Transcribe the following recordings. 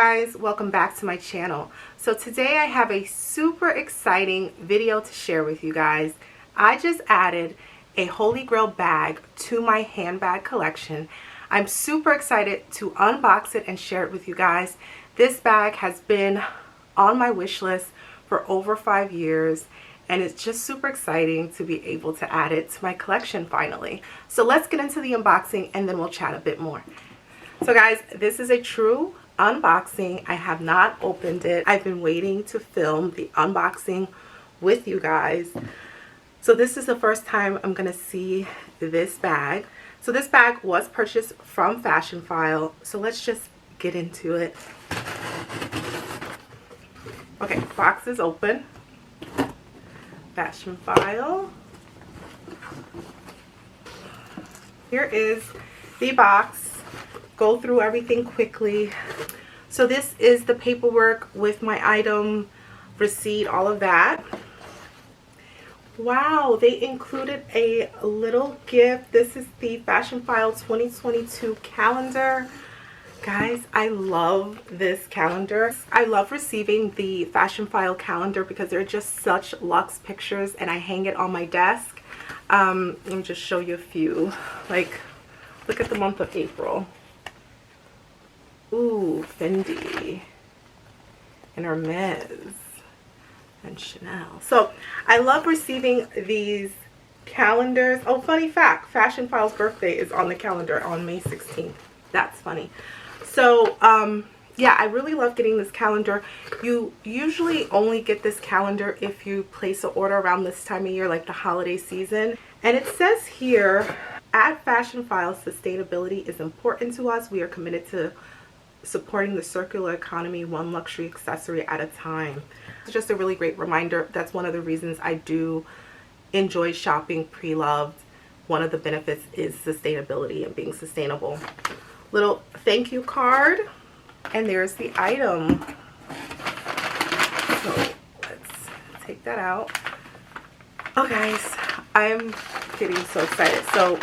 guys, welcome back to my channel. So today I have a super exciting video to share with you guys. I just added a Holy Grail bag to my handbag collection. I'm super excited to unbox it and share it with you guys. This bag has been on my wish list for over 5 years, and it's just super exciting to be able to add it to my collection finally. So let's get into the unboxing and then we'll chat a bit more. So guys, this is a true unboxing. I have not opened it. I've been waiting to film the unboxing with you guys. So this is the first time I'm gonna see this bag. So this bag was purchased from Fashionphile. So let's just get into it. Okay, box is open. Fashionphile. Here is the box. Go through everything quickly. So this is the paperwork with my item, receipt, all of that. Wow, they included a little gift. This is the Fashionphile 2022 calendar. Guys, I love this calendar. I love receiving the Fashionphile calendar because they're just such luxe pictures, and I hang it on my desk. Let me just show you a few. Like, look at the month of April. Ooh, Fendi and Hermes and Chanel. So I love receiving these calendars. Oh, funny fact, Fashionphile's birthday is on the calendar on May 16th. That's funny. So yeah, I really love getting this calendar. You usually only get this calendar if you place an order around this time of year, like the holiday season. And it says here, at Fashionphile, sustainability is important to us. We are committed to supporting the circular economy, one luxury accessory at a time. It's just a really great reminder. That's one of the reasons I do enjoy shopping pre-loved. One of the benefits is sustainability and being sustainable. Little thank you card, and there's the item. So let's take that out. Oh guys, I'm getting so excited. So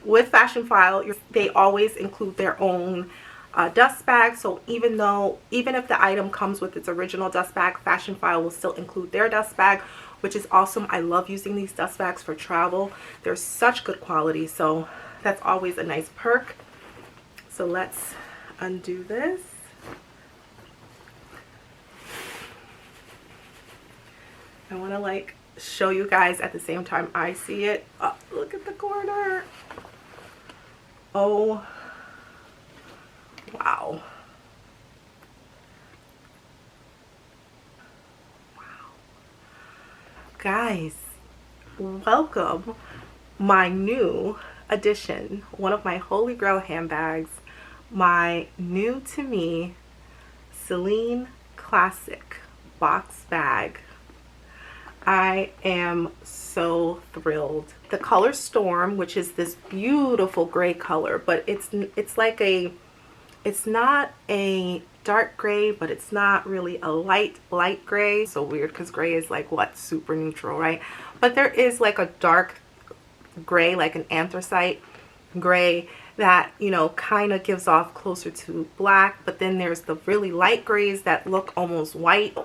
with Fashionphile, they always include their own dust bag. So even if the item comes with its original dust bag, Fashionphile will still include their dust bag, which is awesome. I love using these dust bags for travel. They're such good quality, so that's always a nice perk. So let's undo this. I want to like show you guys at the same time I see it. Oh, look at the corner. Oh, wow. Wow. Guys, welcome my new addition, one of my Holy Grail handbags, my new to me Celine classic box bag. I am so thrilled. The color Storm, which is this beautiful gray color, but it's not a dark gray, but it's not really a light gray. So weird, because gray is like what, super neutral, right? But there is like a dark gray, like an anthracite gray that, you know, kind of gives off closer to black, but then there's the really light grays that look almost white.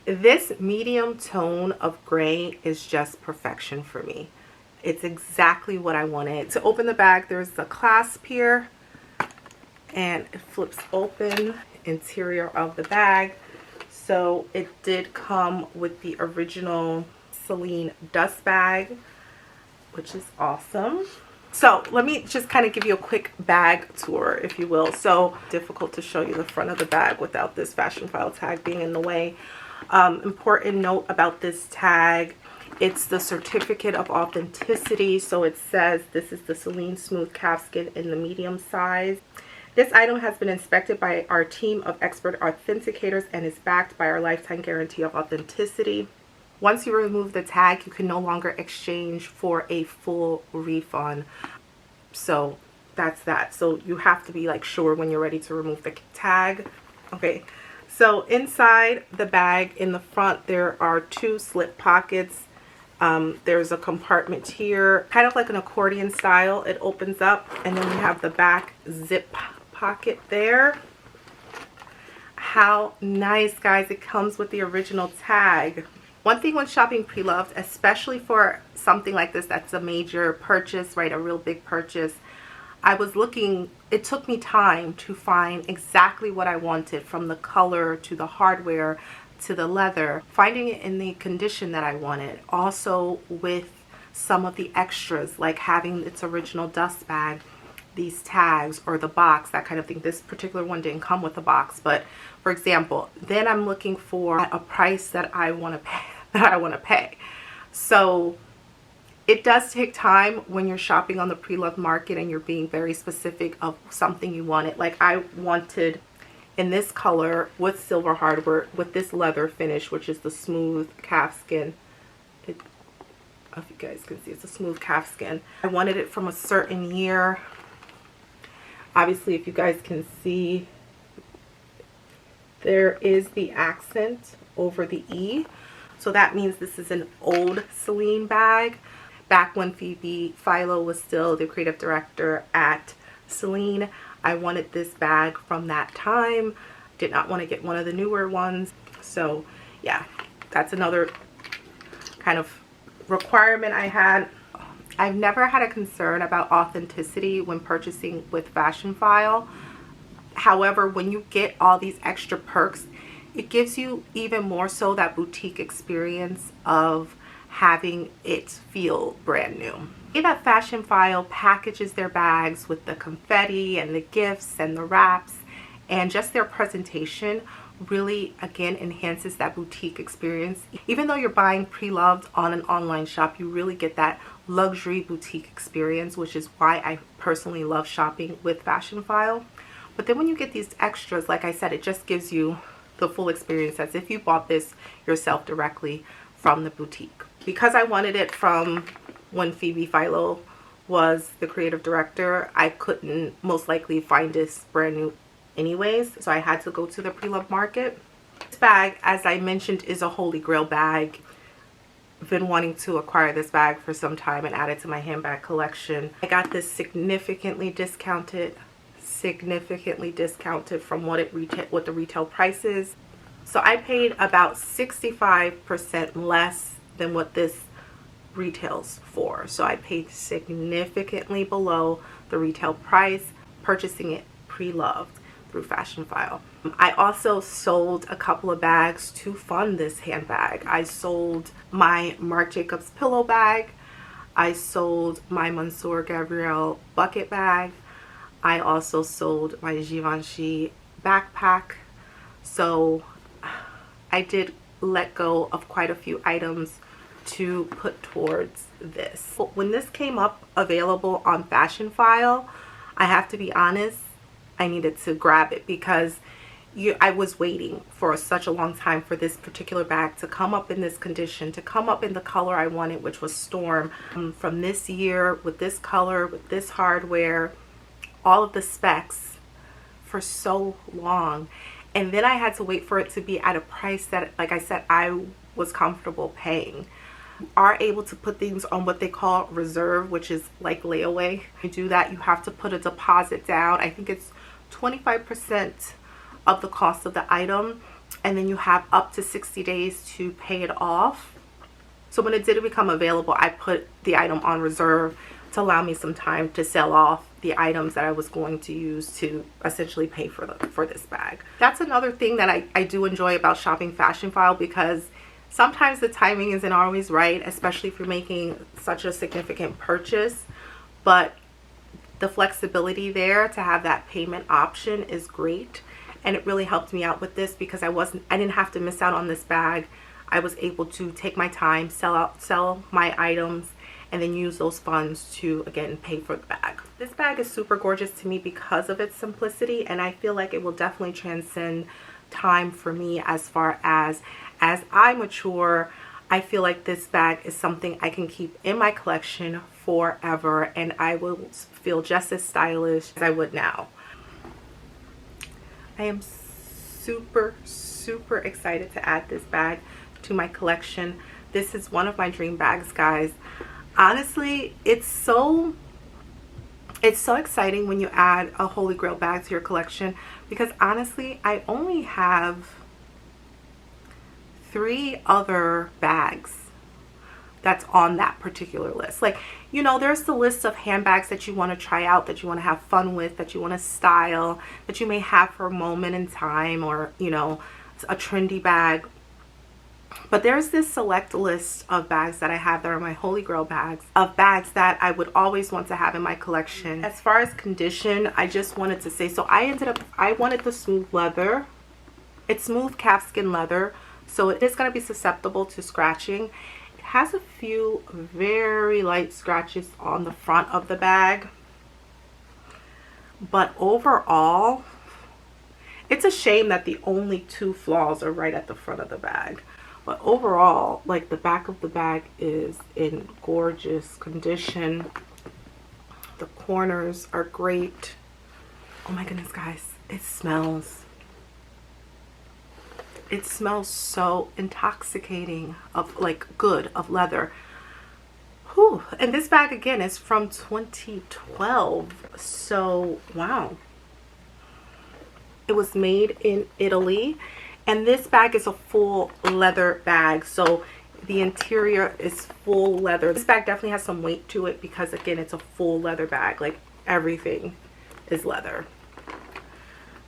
This medium tone of gray is just perfection for me. It's exactly what I wanted. To open the bag, there's the clasp here, and it flips open. Interior of the bag. So it did come with the original Celine dust bag, which is awesome. So let me just kind of give you a quick bag tour, if you will. So difficult to show you the front of the bag without this Fashionphile tag being in the way. Important note about this tag, it's the certificate of authenticity. So it says this is the Celine smooth calfskin in the medium size. This item has been inspected by our team of expert authenticators and is backed by our lifetime guarantee of authenticity. Once you remove the tag, you can no longer exchange for a full refund. So that's that. So you have to be like sure when you're ready to remove the tag. Okay, so inside the bag in the front, there are 2 slip pockets. There's a compartment here, kind of like an accordion style. It opens up, and then we have the back zip pocket there. how nice, guys. It comes with the original tag. One thing when shopping pre-loved, especially for something like this that's a major purchase, right, a real big purchase, I was looking, it took me time to find exactly what I wanted, from the color to the hardware to the leather, finding it in the condition that I wanted. Also with some of the extras, like having its original dust bag, these tags, or the box, that kind of thing. This particular one didn't come with a box, but for example, then I'm looking for a price that I want to pay. So it does take time when you're shopping on the pre-loved market and you're being very specific of something you wanted. Like I wanted in this color with silver hardware with this leather finish, which is the smooth calfskin. If you guys can see, it's a smooth calfskin. I wanted it from a certain year. Obviously, if you guys can see, there is the accent over the E. So that means this is an old Celine bag. Back when Fashionphile was still the creative director at Celine, I wanted this bag from that time. Did not want to get one of the newer ones. So yeah, that's another kind of requirement I had. I've never had a concern about authenticity when purchasing with Fashionphile. However, when you get all these extra perks, it gives you even more so that boutique experience of having it feel brand new. That Fashionphile packages their bags with the confetti and the gifts and the wraps, and just their presentation really again enhances that boutique experience. Even though you're buying pre-loved on an online shop, you really get that luxury boutique experience, which is why I personally love shopping with Fashionphile. But then when you get these extras, like I said, it just gives you the full experience as if you bought this yourself directly from the boutique. Because I wanted it from when Fashionphile was the creative director, I couldn't most likely find this brand new anyways, so I had to go to the pre-loved market. This bag, as I mentioned, is a holy grail bag. I've been wanting to acquire this bag for some time and add it to my handbag collection. I got this significantly discounted from what the retail price is. So I paid about 65% less than what this retails for. So I paid significantly below the retail price, purchasing it pre-loved through Fashionphile. I also sold a couple of bags to fund this handbag. I sold my Marc Jacobs pillow bag. I sold my Monsieur Gabriel bucket bag. I also sold my Givenchy backpack. So I did let go of quite a few items to put towards this. When this came up available on Fashionphile, I have to be honest, I needed to grab it because I was waiting for such a long time for this particular bag to come up in this condition, to come up in the color I wanted, which was Storm. From this year, with this color, with this hardware, all of the specs for so long. And then I had to wait for it to be at a price that, like I said, I was comfortable paying. You are able to put things on what they call reserve, which is like layaway. To do that, you have to put a deposit down. I think it's 25% of the cost of the item, and then you have up to 60 days to pay it off. So when it did become available, I put the item on reserve to allow me some time to sell off the items that I was going to use to essentially pay for this bag. That's another thing that I do enjoy about shopping Fashionphile, because sometimes the timing isn't always right, especially if you're making such a significant purchase, but the flexibility there to have that payment option is great. And it really helped me out with this because I didn't have to miss out on this bag. I was able to take my time, sell my items, and then use those funds to again pay for the bag. This bag is super gorgeous to me because of its simplicity, and I feel like it will definitely transcend time for me as far as I mature. I feel like this bag is something I can keep in my collection forever, and I will feel just as stylish as I would now. I am super excited to add this bag to my collection. This is one of my dream bags, guys. Honestly, it's so It's so exciting when you add a Holy Grail bag to your collection, because honestly, I only have 3 other bags that's on that particular list. Like, you know, there's the list of handbags that you want to try out, that you want to have fun with, that you want to style, that you may have for a moment in time, or, you know, a trendy bag. But there's this select list of bags that I have that are my Holy Grail bags, of bags that I would always want to have in my collection. As far as condition, I just wanted to say, so I wanted the smooth leather. It's smooth calfskin leather, so it is going to be susceptible to scratching. It has a few very light scratches on the front of the bag, but overall, it's a shame that the only 2 flaws are right at the front of the bag. But overall, like, the back of the bag is in gorgeous condition. The corners are great. Oh my goodness, guys, it smells so intoxicating, of like good, of leather. Whew. And this bag again is from 2012, so wow. It was made in Italy. And this bag is a full leather bag, so the interior is full leather. This bag definitely has some weight to it because, again, it's a full leather bag. Like, everything is leather.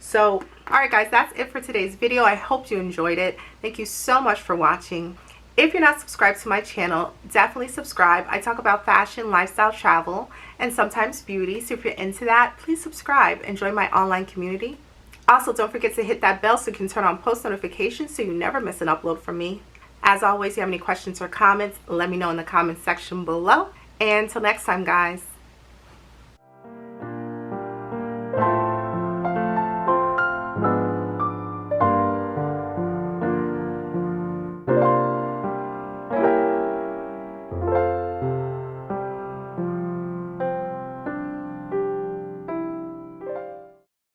So, alright guys, that's it for today's video. I hope you enjoyed it. Thank you so much for watching. If you're not subscribed to my channel, definitely subscribe. I talk about fashion, lifestyle, travel, and sometimes beauty. So if you're into that, please subscribe. Enjoy my online community. Also, don't forget to hit that bell so you can turn on post notifications so you never miss an upload from me. As always, if you have any questions or comments, let me know in the comments section below. And until next time, guys.